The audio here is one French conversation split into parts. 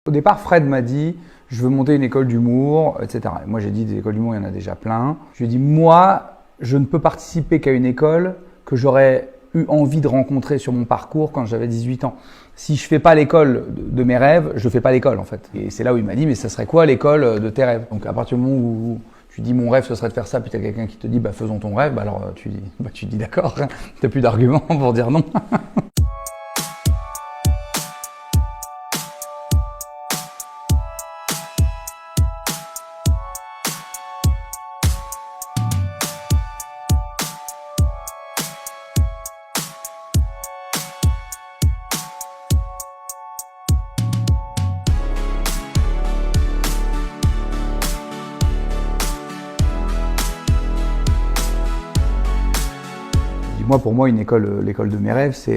Au départ, Fred m'a dit « je veux monter une école d'humour, etc. » Moi, j'ai dit « des écoles d'humour, il y en a déjà plein. » Je lui ai dit « moi, je ne peux participer qu'à une école que j'aurais eu envie de rencontrer sur mon parcours quand j'avais 18 ans. Si je fais pas l'école de mes rêves, je fais pas l'école en fait. » Et c'est là où il m'a dit « mais ça serait quoi l'école de tes rêves ?» Donc à partir du moment où tu dis « mon rêve, ce serait de faire ça », puis tu as quelqu'un qui te dit « bah faisons ton rêve », bah alors tu dis « d'accord », tu n'as plus d'arguments pour dire non. Moi, pour moi, l'école de mes rêves, ce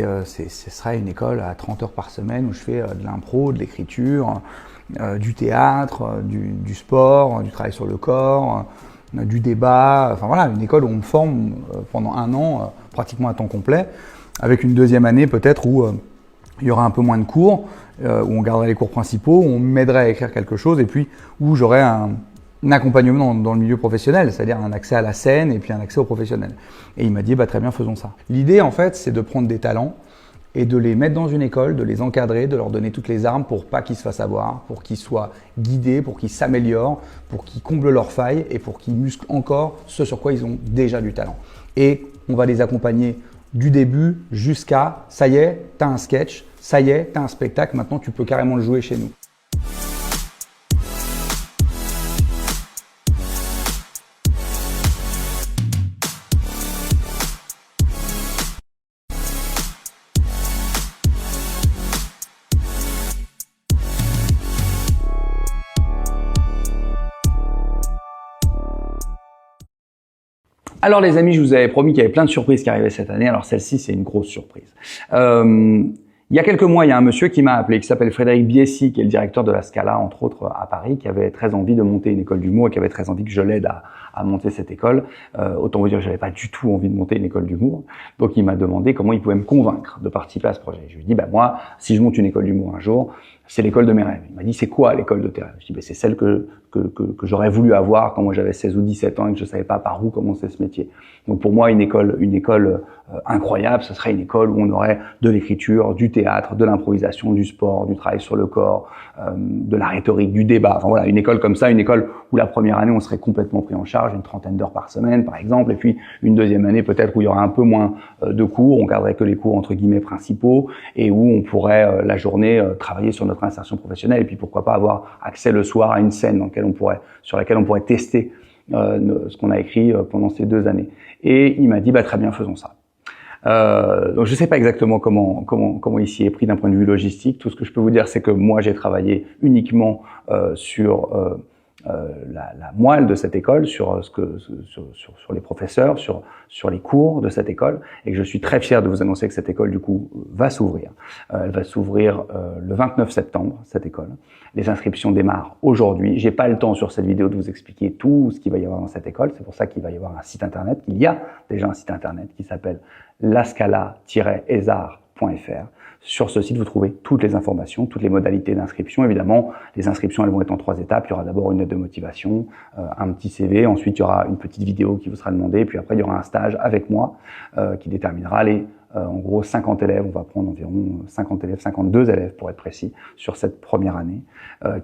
serait une école à 30 heures par semaine où je fais de l'impro, de l'écriture, du théâtre, du sport, du travail sur le corps, du débat. Enfin voilà, une école où on me forme pendant 1 an, pratiquement à temps complet, avec une deuxième année peut-être où il y aura un peu moins de cours, où on garderait les cours principaux, où on m'aiderait à écrire quelque chose, et puis où j'aurais un accompagnement dans le milieu professionnel, c'est-à-dire un accès à la scène et puis un accès au professionnel. Et il m'a dit, bah, très bien, faisons ça. L'idée, en fait, c'est de prendre des talents et de les mettre dans une école, de les encadrer, de leur donner toutes les armes pour pas qu'ils se fassent avoir, pour qu'ils soient guidés, pour qu'ils s'améliorent, pour qu'ils comblent leurs failles et pour qu'ils musclent encore ce sur quoi ils ont déjà du talent. Et on va les accompagner du début jusqu'à, ça y est, t'as un sketch, ça y est, t'as un spectacle, maintenant tu peux carrément le jouer chez nous. Alors les amis, je vous avais promis qu'il y avait plein de surprises qui arrivaient cette année. Alors celle-ci, c'est une grosse surprise. Il y a quelques mois, il y a un monsieur qui m'a appelé, qui s'appelle Frédéric Biessy, qui est le directeur de la Scala, entre autres, à Paris, qui avait très envie de monter une école d'humour et qui avait très envie que je l'aide à monter cette école. Autant vous dire que j'avais pas du tout envie de monter une école d'humour. Donc il m'a demandé comment il pouvait me convaincre de participer à ce projet. Je lui ai dit, bah moi, si je monte une école d'humour un jour, c'est l'école de mes rêves. Il m'a dit, c'est quoi l'école de tes rêves? Je lui ai dit, c'est celle que j'aurais voulu avoir quand moi j'avais 16 ou 17 ans et que je savais pas par où commencer ce métier. Donc pour moi, une école incroyable, ce serait une école où on aurait de l'écriture, du théâtre, de l'improvisation, du sport, du travail sur le corps, de la rhétorique, du débat. Enfin voilà, une école comme ça, une école où la première année, on serait complètement pris en charge, une 30aine d'heures par semaine, par exemple, et puis une deuxième année peut-être où il y aura un peu moins de cours, on garderait que les cours entre guillemets principaux, et où on pourrait la journée travailler sur notre insertion professionnelle, et puis pourquoi pas avoir accès le soir à une scène sur laquelle on pourrait tester ce qu'on a écrit pendant ces 2 années. Et il m'a dit, bah très bien, faisons ça. Donc je sais pas exactement comment il s'y est pris d'un point de vue logistique. Tout ce que je peux vous dire, c'est que moi j'ai travaillé uniquement sur la moelle de cette école, sur les professeurs, sur les cours de cette école, et que je suis très fier de vous annoncer que cette école du coup va s'ouvrir. Elle va s'ouvrir le 29 septembre, cette école. Les inscriptions démarrent aujourd'hui. J'ai pas le temps sur cette vidéo de vous expliquer tout ce qu'il va y avoir dans cette école. C'est pour ça qu'il va y avoir un site internet. Il y a déjà un site internet qui s'appelle lascala-esar.fr. Sur ce site, vous trouvez toutes les informations, toutes les modalités d'inscription. Évidemment, les inscriptions, elles vont être en 3 étapes. Il y aura d'abord une lettre de motivation, un petit CV. Ensuite, il y aura une petite vidéo qui vous sera demandée. Puis après, il y aura un stage avec moi qui déterminera en gros 50 élèves. On va prendre environ 50 élèves, 52 élèves pour être précis, sur cette première année,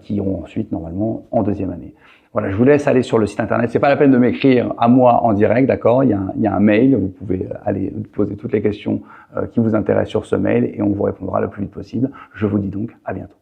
qui iront ensuite normalement en deuxième année. Voilà, je vous laisse aller sur le site internet. C'est pas la peine de m'écrire à moi en direct, d'accord? Il y a un mail. Vous pouvez aller poser toutes les questions qui vous intéressent sur ce mail et on vous répondra le plus vite possible. Je vous dis donc à bientôt.